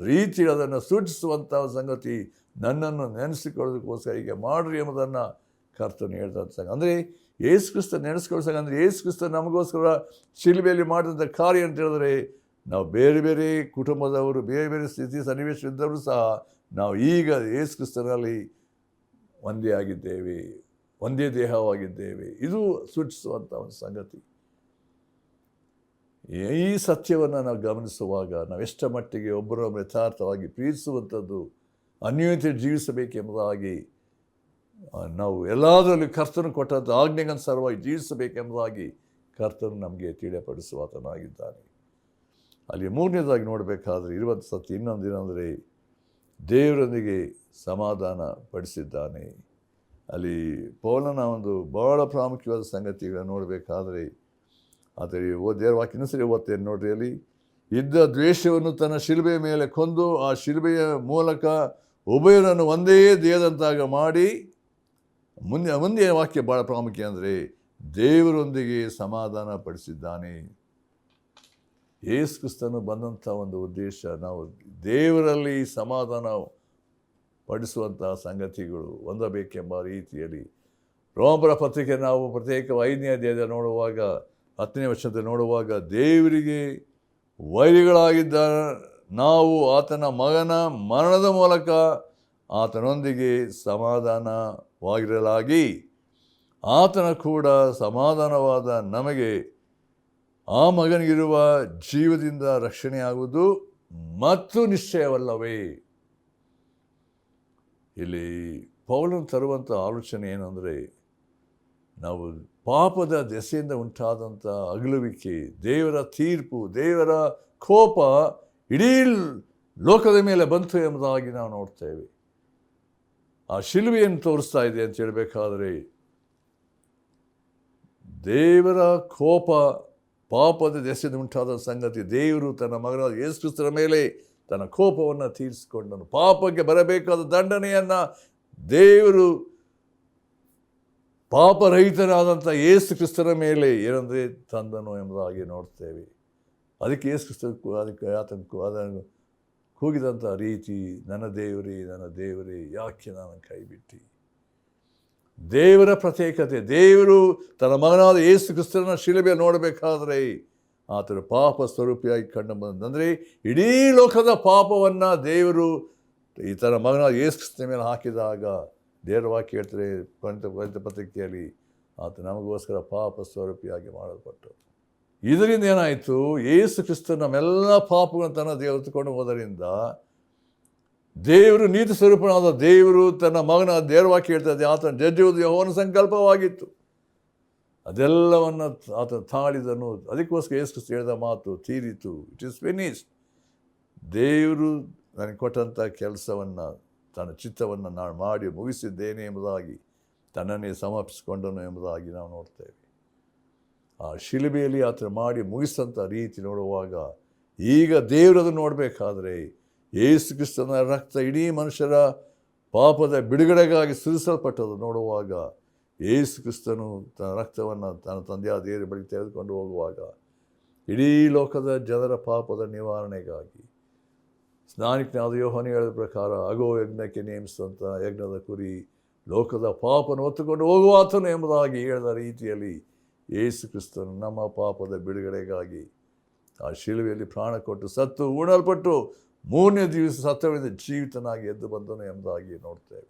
ರೀತಿ ಅದನ್ನು ಸೂಚಿಸುವಂಥ ಸಂಗತಿ, ನನ್ನನ್ನು ನೆನೆಸಿಕೊಳ್ಳೋದಕ್ಕೋಸ್ಕರ ಹೀಗೆ ಮಾಡಿರಿ ಎಂಬುದನ್ನು ಕರ್ತನು ಹೇಳ್ದಂಥ ಸಂಗ. ಅಂದರೆ ಯೇಸು ಕ್ರಿಸ್ತ ನೆನೆಸ್ಕೊಳ್ಳೋ ಸಂಗ ಅಂದರೆ, ಯೇಸು ಕ್ರಿಸ್ತ ನಮಗೋಸ್ಕರ ಶಿಲುಬೆಯಲ್ಲಿ ಮಾಡಿದಂಥ ಕಾರ್ಯ ಅಂತ ಹೇಳಿದ್ರೆ, ನಾವು ಬೇರೆ ಬೇರೆ ಕುಟುಂಬದವರು, ಬೇರೆ ಬೇರೆ ಸ್ಥಿತಿ ಸನ್ನಿವೇಶವಿದ್ದವರು ಸಹ ನಾವು ಈಗ ಯೇಸು ಕ್ರಿಸ್ತನಲ್ಲಿ ಒಂದೇ ಆಗಿದ್ದೇವೆ, ಒಂದೇ ದೇಹವಾಗಿದ್ದೇವೆ. ಇದು ಸೂಚಿಸುವಂಥ ಒಂದು ಸಂಗತಿ. ಈ ಸತ್ಯವನ್ನು ನಾವು ಗಮನಿಸುವಾಗ ನಾವು ಎಷ್ಟ ಮಟ್ಟಿಗೆ ಒಬ್ಬರೊಬ್ಬರು ಯಥಾರ್ಥವಾಗಿ ಪ್ರೀತಿಸುವಂಥದ್ದು, ಅನ್ಯೋನ್ಯತೆ ಜೀವಿಸಬೇಕೆಂಬುದಾಗಿ, ನಾವು ಎಲ್ಲದರಲ್ಲಿ ಕರ್ತನು ಕೊಟ್ಟಂಥ ಆಜ್ಞೆಗನುಸಾರವಾಗಿ ಜೀವಿಸಬೇಕೆಂಬುದಾಗಿ ಕರ್ತನು ನಮಗೆ ತಿಳಿಯಪಡಿಸುವಾತನಾಗಿದ್ದಾನೆ. ಅಲ್ಲಿ ಮೂರನೇದಾಗಿ ನೋಡಬೇಕಾದ್ರೆ ಇರುವಂಥ ಸತ್ಯ ಇನ್ನೊಂದೇನೆಂದರೆ, ದೇವರೊಂದಿಗೆ ಸಮಾಧಾನ ಪಡಿಸಿದ್ದಾನೆ. ಅಲ್ಲಿ ಪೌಲನ ಒಂದು ಬಹಳ ಪ್ರಾಮುಖ್ಯವಾದ ಸಂಗತಿಗಳನ್ನು ನೋಡಬೇಕಾದ್ರೆ, ಆದರೆ ದೇವರ ವಾಕ್ಯ ಇನ್ನೊಂದ್ಸರಿ ಓದ್ತೇನೆ ನೋಡ್ರಿ. ಅಲ್ಲಿ ಇದ್ದ ದ್ವೇಷವನ್ನು ತನ್ನ ಶಿಲುಬೆಯ ಮೇಲೆ ಕೊಂದು ಆ ಶಿಲುಬೆಯ ಮೂಲಕ ಉಭಯರನ್ನು ಒಂದೇ ದೇಹದಂತಾಗ ಮಾಡಿ, ಮುಂದೆ ವಾಕ್ಯ ಭಾಳ ಪ್ರಾಮುಖ್ಯ ಅಂದರೆ, ದೇವರೊಂದಿಗೆ ಸಮಾಧಾನ ಪಡಿಸಿದ್ದಾನೆ. ಯೇಸು ಕ್ರಿಸ್ತನು ಬಂದಂಥ ಒಂದು ಉದ್ದೇಶ, ನಾವು ದೇವರಲ್ಲಿ ಸಮಾಧಾನ ಪಡಿಸುವಂಥ ಸಂಗತಿಗಳು ಹೊಂದಬೇಕೆಂಬ ರೀತಿಯಲ್ಲಿ ರೋಮರ ಪತ್ರಿಕೆ ನಾವು ಪ್ರತ್ಯೇಕ 5ನೇ ಅಧ್ಯಾಯದ ನೋಡುವಾಗ 10ನೇ ವಚನದಲ್ಲಿ ನೋಡುವಾಗ, ದೇವರಿಗೆ ವೈರಿಗಳಾಗಿದ್ದ ನಾವು ಆತನ ಮಗನ ಮರಣದ ಮೂಲಕ ಆತನೊಂದಿಗೆ ಸಮಾಧಾನವಾಗಿರಲಾಗಿ, ಆತನ ಕೂಡ ಸಮಾಧಾನವಾದ ನಮಗೆ ಆ ಮಗನಿಗಿರುವ ಜೀವದಿಂದ ರಕ್ಷಣೆಯಾಗುವುದು ಮತ್ತು ನಿಶ್ಚಯವಲ್ಲವೇ. ಇಲ್ಲಿ ಪೌಲನು ತರುವಂಥ ಆಲೋಚನೆ ಏನಂದರೆ, ನಾವು ಪಾಪದ ದೆಸೆಯಿಂದ ಉಂಟಾದಂಥ ಅಗಲುವಿಕೆ, ದೇವರ ತೀರ್ಪು, ದೇವರ ಕೋಪ ಇಡೀ ಲೋಕದ ಮೇಲೆ ಬಂತು ಎಂಬುದಾಗಿ ನಾವು ನೋಡ್ತೇವೆ. ಆ ಶಿಲುಬೆಯನ್ನು ತೋರಿಸ್ತಾ ಇದೆ ಅಂತ ಹೇಳಬೇಕಾದ್ರೆ, ದೇವರ ಕೋಪ, ಪಾಪದ ದೆಸೆಯಿಂದ ಉಂಟಾದ ಸಂಗತಿ, ದೇವರು ತನ್ನ ಮಗನಾದ ಯೇಸು ಕ್ರಿಸ್ತನ ಮೇಲೆ ತನ್ನ ಕೋಪವನ್ನು ತೀರಿಸಿಕೊಂಡನು. ಪಾಪಕ್ಕೆ ಬರಬೇಕಾದ ದಂಡನೆಯನ್ನು ದೇವರು ಪಾಪರಹಿತನಾದಂಥ ಯೇಸು ಕ್ರಿಸ್ತನ ಮೇಲೆ ಏನಂದರೆ ತಂದನು ಎಂಬುದಾಗಿ ನೋಡ್ತೇವೆ. ಅದಕ್ಕೆ ಯೇಸು ಕ್ರಿಸ್ತ ಅದನ್ನು ಕೂಗಿದಂಥ ರೀತಿ, ನನ್ನ ದೇವರೇ, ನನ್ನ ದೇವರೇ, ಯಾಕೆ ನಾನು ಕೈಬಿಟ್ಟಿ. ದೇವರ ಪ್ರತ್ಯೇಕತೆ, ದೇವರು ತನ್ನ ಮಗನಾದ ಯೇಸು ಕ್ರಿಸ್ತನ ಶಿಲುಬೆ ನೋಡಬೇಕಾದ್ರೆ ಆತನ ಪಾಪ ಸ್ವರೂಪಿಯಾಗಿ ಕಂಡು ಬಂದಂದರೆ, ಇಡೀ ಲೋಕದ ಪಾಪವನ್ನು ದೇವರು ಈ ತನ್ನ ಮಗನಾದ ಯೇಸು ಕ್ರಿಸ್ತನ ಮೇಲೆ ಹಾಕಿದಾಗ, ದೇವರ ವಾಕ್ಯ ಹೇಳ್ತಾರೆ ಕೊರಿಂಥ ಪತ್ರಿಕೆಯಲ್ಲಿ, ಆತ ನಮಗೋಸ್ಕರ ಪಾಪ ಸ್ವರೂಪಿಯಾಗಿ ಮಾಡಲ್ಪಟ್ಟರು. ಇದರಿಂದ ಏನಾಯಿತು, ಯೇಸು ಕ್ರಿಸ್ತ ನಮ್ಮೆಲ್ಲ ಪಾಪಗಳನ್ನು ತನ್ನ ದೇವರು ಹೊತ್ತುಕೊಂಡು ಹೋದರಿಂದ, ದೇವರು ನೀತಿ ಸ್ವರೂಪನಾದ ದೇವರು ತನ್ನ ಮಗನ ದೇವರ ವಾಕ್ಯ ಹೇಳ್ತದೆ, ಆತನ ಜಜ್ಜುವುದು ಯೆಹೋವನ ಸಂಕಲ್ಪವಾಗಿತ್ತು. ಅದೆಲ್ಲವನ್ನು ಆತ ತಾಳಿದನು. ಅದಕ್ಕೋಸ್ಕರ ಯೇಸು ಕ್ರಿಸ್ತ ಹೇಳಿದ ಮಾತು ತೀರಿತು, ಇಟ್ ಈಸ್ ಫಿನಿಶ್ಡ್. ದೇವರು ನನಗೆ ಕೊಟ್ಟಂಥ ಕೆಲಸವನ್ನು, ತನ್ನ ಚಿತ್ತವನ್ನು ನಾನು ಮಾಡಿ ಮುಗಿಸಿದ್ದೇನೆ ಎಂಬುದಾಗಿ ತನ್ನನ್ನೇ ಸಮರ್ಪಿಸಿಕೊಂಡನು ಎಂಬುದಾಗಿ ನಾವು ನೋಡ್ತೇವೆ. ಆ ಶಿಲುಬೆಯಲ್ಲಿ ಆತ ಮಾಡಿ ಮುಗಿಸಂಥ ರೀತಿ ನೋಡುವಾಗ, ಈಗ ದೇವರನ್ನು ನೋಡಬೇಕಾದ್ರೆ ಯೇಸು ಕ್ರಿಸ್ತನ ರಕ್ತ ಇಡೀ ಮನುಷ್ಯರ ಪಾಪದ ಬಿಡುಗಡೆಗಾಗಿ ಸುರಿಸಲ್ಪಟ್ಟದ್ದು ನೋಡುವಾಗ, ಯೇಸು ಕ್ರಿಸ್ತನು ತನ್ನ ರಕ್ತವನ್ನು ತನ್ನ ತಂದೆಯಾದ ದೇವರ ಬಳಿಗೆ ತೆಗೆದುಕೊಂಡು ಹೋಗುವಾಗ, ಇಡೀ ಲೋಕದ ಜನರ ಪಾಪದ ನಿವಾರಣೆಗಾಗಿ ಸ್ನಾನಿಕನಾದ ಯೋಹಾನ ಹೇಳಿದ ಪ್ರಕಾರ ಅಗೋ ಯಜ್ಞಕ್ಕೆ ನೇಮಿಸಿದಂಥ ಯಜ್ಞದ ಕುರಿ ಲೋಕದ ಪಾಪವನ್ನು ಹೊತ್ತುಕೊಂಡು ಹೋಗುವಾತನು ಎಂಬುದಾಗಿ ಹೇಳಿದ ರೀತಿಯಲ್ಲಿ ಯೇಸು ಕ್ರಿಸ್ತನು ನಮ್ಮ ಪಾಪದ ಬಿಡುಗಡೆಗಾಗಿ ಆ ಶಿಲುಬೆಯಲ್ಲಿ ಪ್ರಾಣ ಕೊಟ್ಟು ಸತ್ತು ಉಣಲ್ಪಟ್ಟು 3ನೇ ದಿವಸ ಸತ್ತವಿಂದ ಜೀವಿತನಾಗಿ ಎದ್ದು ಬಂದನು ಎಂಬುದಾಗಿ ನೋಡ್ತೇವೆ.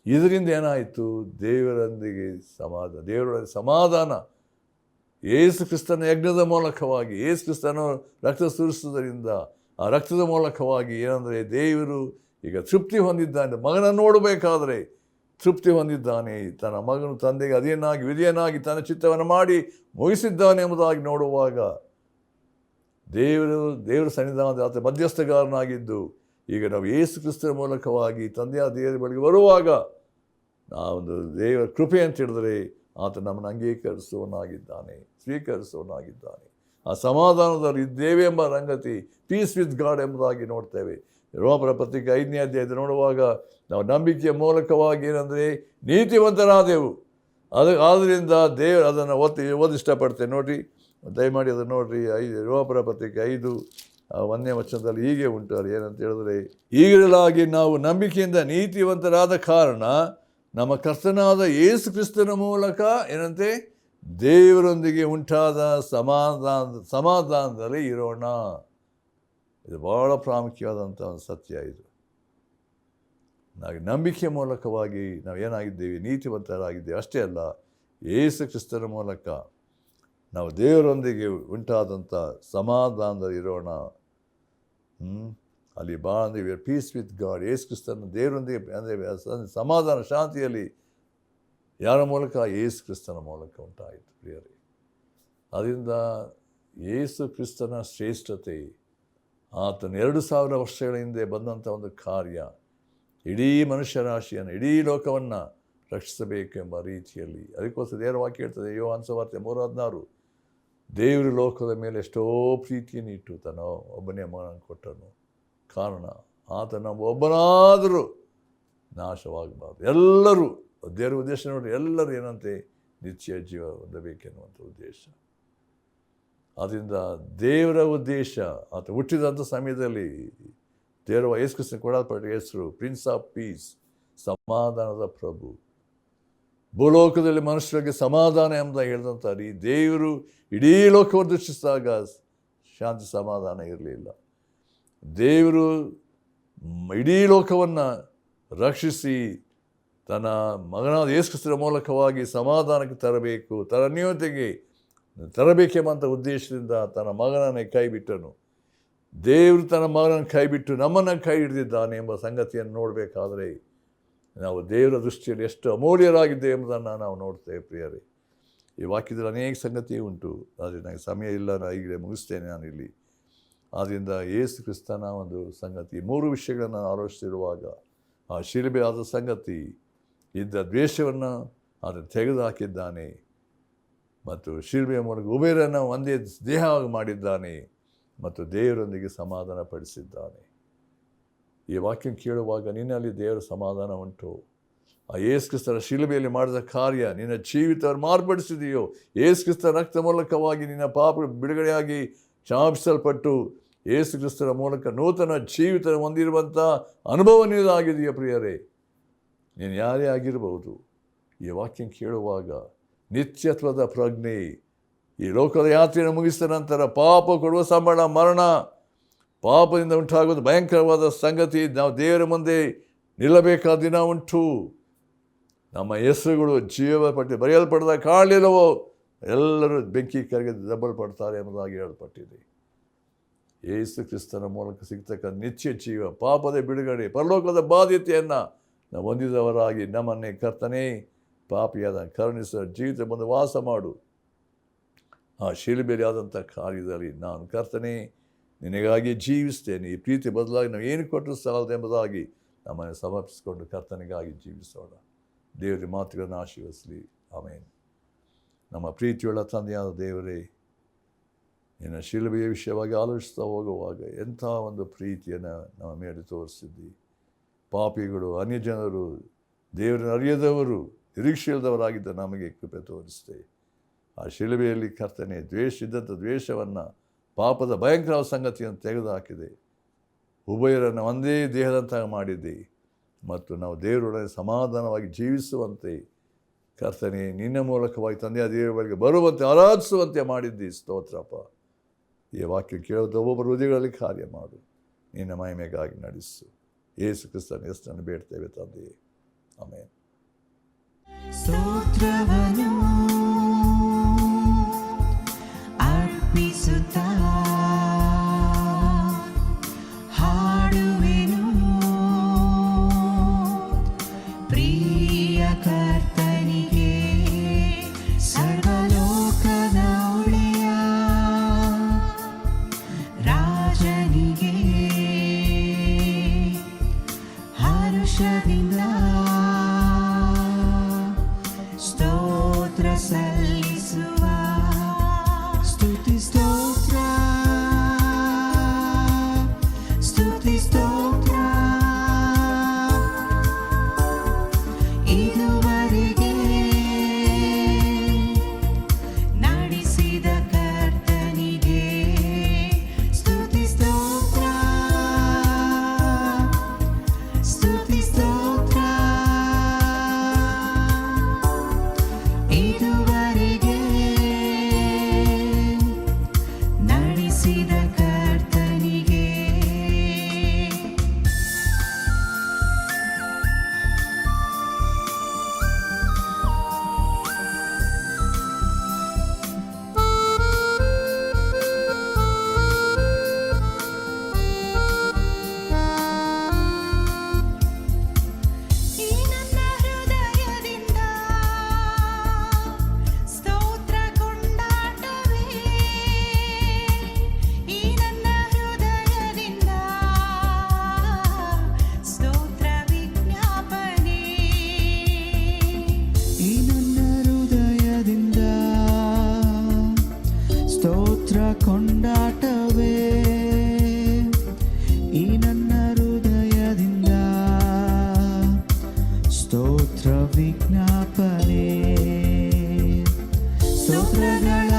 ಇದರಿಂದ ಏನಾಯಿತು, ದೇವರೊಂದಿಗೆ ಸಮಾಧಾನ ಯೇಸು ಕ್ರಿಸ್ತನ ಯಜ್ಞದ ಮೂಲಕವಾಗಿ, ಯೇಸು ಕ್ರಿಸ್ತನ ರಕ್ತ ಸುರಿಸುವುದರಿಂದ, ಆ ರಕ್ತದ ಮೂಲಕವಾಗಿ ಏನಂದರೆ ದೇವರು ಈಗ ತೃಪ್ತಿ ಹೊಂದಿದ್ದಾನೆ. ಮಗನನ್ನು ನೋಡಬೇಕಾದರೆ ತೃಪ್ತಿ ಹೊಂದಿದ್ದಾನೆ. ತನ್ನ ಮಗನು ತಂದೆಗೆ ವಿಧಿಯನಾಗಿ ತನ್ನ ಚಿತ್ತವನ್ನು ಮಾಡಿ ಮುಗಿಸಿದ್ದಾನೆ ಎಂಬುದಾಗಿ ನೋಡುವಾಗ, ದೇವರ ಸನ್ನಿಧಾನದ ಆತ ಮಧ್ಯಸ್ಥಗಾರನಾಗಿದ್ದು, ಈಗ ನಾವು ಯೇಸು ಕ್ರಿಸ್ತನ ಮೂಲಕವಾಗಿ ತಂದೆಯ ದೇವರ ಬಳಿಗೆ ಬರುವಾಗ ನಾವೊಂದು ದೇವರ ಕೃಪೆ ಅಂತ ಹೇಳಿದರೆ ಆತ ನಮ್ಮನ್ನು ಅಂಗೀಕರಿಸುವನಾಗಿದ್ದಾನೆ, ಸ್ವೀಕರಿಸುವನಾಗಿದ್ದಾನೆ. ಆ ಸಮಾಧಾನದಲ್ಲಿ ಇದ್ದೇವೆ ಎಂಬ ಸಂಗತಿ, ಪೀಸ್ ವಿತ್ ಗಾಡ್ ಎಂಬುದಾಗಿ ನೋಡ್ತೇವೆ. ರೋಮರ ಪತ್ರಿಕೆ 5ನೇ ಅಧ್ಯಾಯದ ನೋಡುವಾಗ ನಾವು ನಂಬಿಕೆಯ ಮೂಲಕವಾಗಿ ಏನಂದರೆ ನೀತಿವಂತರಾದೆವು. ಆದ್ದರಿಂದ ದೇವರು ಅದನ್ನು ಓದಿ ಇಷ್ಟಪಡ್ತೇನೆ. ನೋಡಿರಿ, ದಯಮಾಡಿ ಅದನ್ನು ನೋಡಿರಿ. ರೋಮರ ಪತ್ರಿಕೆ 5:1ನೇ ವಚನದಲ್ಲಿ ಹೀಗೆ ಉಂಟು. ಅದು ಏನಂತ ಹೇಳಿದ್ರೆ, ಈಗಲಾಗಿ ನಾವು ನಂಬಿಕೆಯಿಂದ ನೀತಿವಂತರಾದ ಕಾರಣ ನಮ್ಮ ಕರ್ತನಾದ ಯೇಸು ಕ್ರಿಸ್ತನ ಮೂಲಕ ಏನಂತೆ ದೇವರೊಂದಿಗೆ ಉಂಟಾದ ಸಮಾಧಾನದಲ್ಲಿ ಇರೋಣ. ಇದು ಬಹಳ ಪ್ರಾಮುಖ್ಯವಾದಂಥ ಒಂದು ಸತ್ಯ. ಇದು ನಾವು ನಂಬಿಕೆ ಮೂಲಕವಾಗಿ ನಾವು ಏನಾಗಿದ್ದೇವೆ, ನೀತಿವಂತರಾಗಿದ್ದೇವೆ. ಅಷ್ಟೇ ಅಲ್ಲ, ಯೇಸು ಕ್ರಿಸ್ತನ ಮೂಲಕ ನಾವು ದೇವರೊಂದಿಗೆ ಉಂಟಾದಂಥ ಸಮಾಧಾನದಲ್ಲಿ ಇರೋಣ. ಅಲ್ಲಿ ಭಾಳ ಅಂದರೆ ಪೀಸ್ ವಿತ್ ಗಾಡ್, ಯೇಸು ಕ್ರಿಸ್ತನ ದೇವರೊಂದಿಗೆ ಅಂದರೆ ಸಮಾಧಾನ ಶಾಂತಿಯಲ್ಲಿ ಯಾರ ಮೂಲಕ? ಯೇಸು ಕ್ರಿಸ್ತನ ಮೂಲಕ ಉಂಟಾಯಿತು ಪ್ರಿಯರೇ. ಅದರಿಂದ ಯೇಸು ಕ್ರಿಸ್ತನ ಶ್ರೇಷ್ಠತೆ, ಆತನ 2000 ವರ್ಷಗಳ ಹಿಂದೆ ಬಂದಂಥ ಒಂದು ಕಾರ್ಯ, ಇಡೀ ಮನುಷ್ಯರಾಶಿಯನ್ನು, ಇಡೀ ಲೋಕವನ್ನು ರಕ್ಷಿಸಬೇಕೆಂಬ ರೀತಿಯಲ್ಲಿ. ಅದಕ್ಕೋಸ್ಕರ ದೇವರ ವಾಕ್ಯ ಹೇಳ್ತದೆ, ಯೋಹಾನ ಸುವಾರ್ತೆ 3:16, ದೇವರು ಲೋಕದ ಮೇಲೆ ಎಷ್ಟೋ ಪ್ರೀತಿಯನ್ನು ಇಟ್ಟು ತನ್ನ ಒಬ್ಬನೇ ಮಗನನ್ನು ಕೊಟ್ಟನು. ಕಾರಣ ಆತನ ಒಬ್ಬನಾದರೂ ನಾಶವಾಗಬಾರ್ದು. ಎಲ್ಲರೂ ದೇವರ ಉದ್ದೇಶ ನೋಡಿ, ಎಲ್ಲರೂ ಏನಂತೆ ನಿತ್ಯ ಜೀವ ಹೊಂದಬೇಕೆನ್ನುವಂಥ ಉದ್ದೇಶ. ಆದ್ದರಿಂದ ದೇವರ ಉದ್ದೇಶ, ಆತ ಹುಟ್ಟಿದಂಥ ಸಮಯದಲ್ಲಿ ದೇವರ ಯೇಸು ಕ್ರಿಸ್ತನ ಕೊಡಲ್ಪಟ್ಟ ಹೆಸರು ಪ್ರಿನ್ಸ್ ಆಫ್ ಪೀಸ್, ಸಮಾಧಾನದ ಪ್ರಭು. ಭೂಲೋಕದಲ್ಲಿ ಮನುಷ್ಯರಿಗೆ ಸಮಾಧಾನ ಎಂಬುದಾಗಿ ಹೇಳಿದಂಥ ದೇವರು ಇಡೀ ಲೋಕವನ್ನು ದೃಷ್ಟಿಸಿದಾಗ ಶಾಂತಿ ಸಮಾಧಾನ ಇರಲಿಲ್ಲ. ದೇವರು ಇಡೀ ಲೋಕವನ್ನು ರಕ್ಷಿಸಿ ತನ್ನ ಮಗನಾದ ಯೇಸು ಕ್ರಿಸ್ತನ ಮೂಲಕವಾಗಿ ಸಮಾಧಾನಕ್ಕೆ ತರಬೇಕು, ತನ್ನ ಅನ್ಯೋನ್ಯತೆಗೆ ತರಬೇಕೆಂಬಂಥ ಉದ್ದೇಶದಿಂದ ತನ್ನ ಮಗನನ್ನೇ ಕೈ ಬಿಟ್ಟನು. ದೇವರು ತನ್ನ ಮಗನನ್ನು ಕೈ ಬಿಟ್ಟು ನಮ್ಮನ್ನು ಕೈ ಹಿಡಿದಿದ್ದಾನೆ ಎಂಬ ಸಂಗತಿಯನ್ನು ನೋಡಬೇಕಾದರೆ ನಾವು ದೇವರ ದೃಷ್ಟಿಯಲ್ಲಿ ಎಷ್ಟು ಅಮೂಲ್ಯರಾಗಿದ್ದೇವೆ ಎಂಬುದನ್ನು ನಾವು ನೋಡ್ತೇವೆ ಪ್ರಿಯರೇ. ಈ ವಾಕ್ಯದಲ್ಲಿ ಅನೇಕ ಸಂಗತಿ ಉಂಟು, ಆದರೆ ನನಗೆ ಸಮಯ ಇಲ್ಲ, ನಾನು ಈಗಲೇ ಮುಗಿಸ್ತೇನೆ ನಾನು ಇಲ್ಲಿ. ಆದ್ದರಿಂದ ಯೇಸು ಕ್ರಿಸ್ತನ ಒಂದು ಸಂಗತಿ, 3 ವಿಷಯಗಳನ್ನು ನಾನು ಆಲೋಚಿಸಿರುವಾಗ, ಆ ಶಿಲುಬೆ ಆದ ಸಂಗತಿ, ಇದ್ದ ದ್ವೇಷವನ್ನು ಅದನ್ನು ತೆಗೆದುಹಾಕಿದ್ದಾನೆ ಮತ್ತು ಶಿಲುಬೆಯ ಮೂಲಕ ಉಭಯರನ್ನು ಒಂದೇ ದೇಹವಾಗಿ ಮಾಡಿದ್ದಾನೆ ಮತ್ತು ದೇವರೊಂದಿಗೆ ಸಮಾಧಾನ ಪಡಿಸಿದ್ದಾನೆ. ಈ ವಾಕ್ಯ ಕೇಳುವಾಗ ನಿನ್ನಲ್ಲಿ ದೇವರ ಸಮಾಧಾನ ಉಂಟು. ಆ ಯೇಸು ಕ್ರಿಸ್ತನ ಶಿಲುಬೆಯಲ್ಲಿ ಮಾಡಿದ ಕಾರ್ಯ ನಿನ್ನ ಜೀವಿತವನ್ನು ಮಾರ್ಪಡಿಸಿದೆಯೋ? ಯೇಸು ಕ್ರಿಸ್ತನ ರಕ್ತ ಮೂಲಕವಾಗಿ ನಿನ್ನ ಪಾಪ ಬಿಡುಗಡೆಯಾಗಿ ಕ್ಷಮಿಸಲ್ಪಟ್ಟು ಯೇಸು ಕ್ರಿಸ್ತನ ಮೂಲಕ ನೂತನ ಜೀವಿತ ಹೊಂದಿರುವಂಥ ಅನುಭವ ನಿನ್ನದಾಗಿದೆಯೋ ಪ್ರಿಯರೇ? ನೀನು ಯಾರೇ ಆಗಿರಬಹುದು, ಈ ವಾಕ್ಯ ಕೇಳುವಾಗ ನಿತ್ಯತ್ವದ ಪ್ರಜ್ಞೆ, ಈ ಲೋಕದ ಯಾತ್ರೆಯನ್ನು ಮುಗಿಸಿದ ನಂತರ ಪಾಪ ಕೊಡುವ ಸಂಬಳ ಮರಣ, ಪಾಪದಿಂದ ಉಂಟಾಗುವುದು ಭಯಂಕರವಾದ ಸಂಗತಿ. ನಾವು ದೇವರ ಮುಂದೆ ನಿಲ್ಲಬೇಕಾದ ದಿನ ಉಂಟು. ನಮ್ಮ ಹೆಸರುಗಳು ಜೀವಪಟ್ಟಿ ಬರೆಯಲ್ಪಡದ ಕಾಣಲಿಲ್ಲವೋ ಎಲ್ಲರೂ ಬೆಂಕಿ ಕರೆಗೆ ದಬ್ಬಲ್ಪಡ್ತಾರೆ ಎಂಬುದಾಗಿ ಹೇಳಲ್ಪಟ್ಟಿದೆ. ಯೇಸು ಕ್ರಿಸ್ತನ ಮೂಲಕ ಸಿಗ್ತಕ್ಕಂಥ ನಿತ್ಯ ಜೀವ, ಪಾಪದ ಬಿಡುಗಡೆ, ಪರಲೋಕದ ಬಾಧ್ಯತೆಯನ್ನು ನಾವು ಹೊಂದಿದವರಾಗಿ ನಮ್ಮನ್ನೇ ಕರ್ತನೇ ಪಾಪಿಯಾದ ಕರುಣಿಸುವ ಜೀವಿತ ಬಂದು ವಾಸ ಮಾಡು. ಆ ಶಿಲುಬೆಯಲ್ಲಿ ಆದಂಥ ಕಾರ್ಯದಲ್ಲಿ ನಾನು ಕರ್ತನೇ ನಿನಗಾಗಿ ಜೀವಿಸ್ತೇನೆ, ಈ ಪ್ರೀತಿ ಬದಲಾಗಿ ನಾವು ಏನು ಕೊಟ್ಟರು ಸಾಲದು ಎಂಬುದಾಗಿ ನಮ್ಮನ್ನು ಸಮರ್ಪಿಸಿಕೊಂಡು ಕರ್ತನಿಗಾಗಿ ಜೀವಿಸೋಣ. ದೇವರ ಮಾತುಗಳನ್ನು ಆಶೀರ್ವದಿಸಲಿ. ಆಮೇನ್. ನಮ್ಮ ಪ್ರೀತಿಯುಳ್ಳ ತಂದೆಯಾದ ದೇವರೇ, ನಿನ್ನ ಶಿಲುಬೆಯ ವಿಷಯವಾಗಿ ಆಲೋಚಿಸ್ತಾ ಹೋಗುವಾಗ ಎಂಥ ಒಂದು ಪ್ರೀತಿಯನ್ನು ನಮ್ಮ ಮೇಲೆ ತೋರಿಸಿದ್ದಿ. ಪಾಪಿಗಳು, ಅನ್ಯಜನರು, ದೇವರನ್ನು ಅರಿಯದವರು, ನಿರೀಕ್ಷೆಯಿಲ್ಲದವರಾಗಿದ್ದ ನಮಗೆ ಕೃಪೆ ತೋರಿಸ್ತೆ. ಆ ಶಿಲುಬೆಯಲ್ಲಿ ಕರ್ತನೆ ಇದ್ದಂಥ ದ್ವೇಷವನ್ನು, ಪಾಪದ ಭಯಂಕರ ಸಂಗತಿಯನ್ನು ತೆಗೆದುಹಾಕಿದೆ. ಉಭಯರನ್ನು ಒಂದೇ ದೇಹದಂತಹ ಮಾಡಿದ್ದೆ ಮತ್ತು ನಾವು ದೇವರೊಡನೆ ಸಮಾಧಾನವಾಗಿ ಜೀವಿಸುವಂತೆ ಕರ್ತನೆ ನಿನ್ನ ಮೂಲಕವಾಗಿ ತಂದೆಯ ದೇವರಿಗೆ ಬರುವಂತೆ ಆರಾಧಿಸುವಂತೆ ಮಾಡಿದ್ದಿ. ಸ್ತೋತ್ರಪ್ಪ. ಈ ವಾಕ್ಯ ಕೇಳೋದು ಒಬ್ಬೊಬ್ಬರ ಹೃದಯಗಳಲ್ಲಿ ಕಾರ್ಯ ಮಾಡು, ನಿನ್ನ ಮಹಿಮೆಗಾಗಿ ನಡೆಸು. ಯೇಸು ಕ್ರಿಸ್ತನ ಹೆಸರನ್ನು ಬೇಡ್ತೇವೆ ತಂದೆಯೇ. ಆಮೇನ್. ಸ್ತೋತ್ರವನ್ನು ಅರ್ಪಿಸುತ್ತಾ ಹಾಡುವೆನು ಪ್ರಿಯ ಕರ್ತನಿಗೆ, ಸರ್ವಲೋಕದ ಒಡೆಯ ಸ್ತೋತ್ರಗಳು